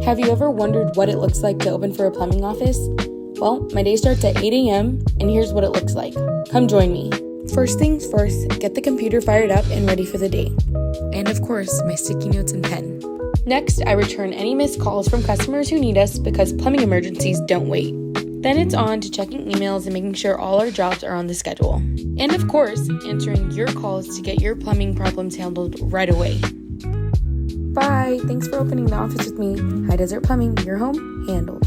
Have you ever wondered what it looks like to open for a plumbing office? Well, my day starts at 8 a.m., and here's what it looks like. Come join me. First things first, get the computer fired up and ready for the day. And of course, my sticky notes and pen. Next, I return any missed calls from customers who need us because plumbing emergencies don't wait. Then it's on to checking emails and making sure all our jobs are on the schedule. And of course, answering your calls to get your plumbing problems handled right away. Bye! Thanks for opening the office with me. High Desert Plumbing, your home handled.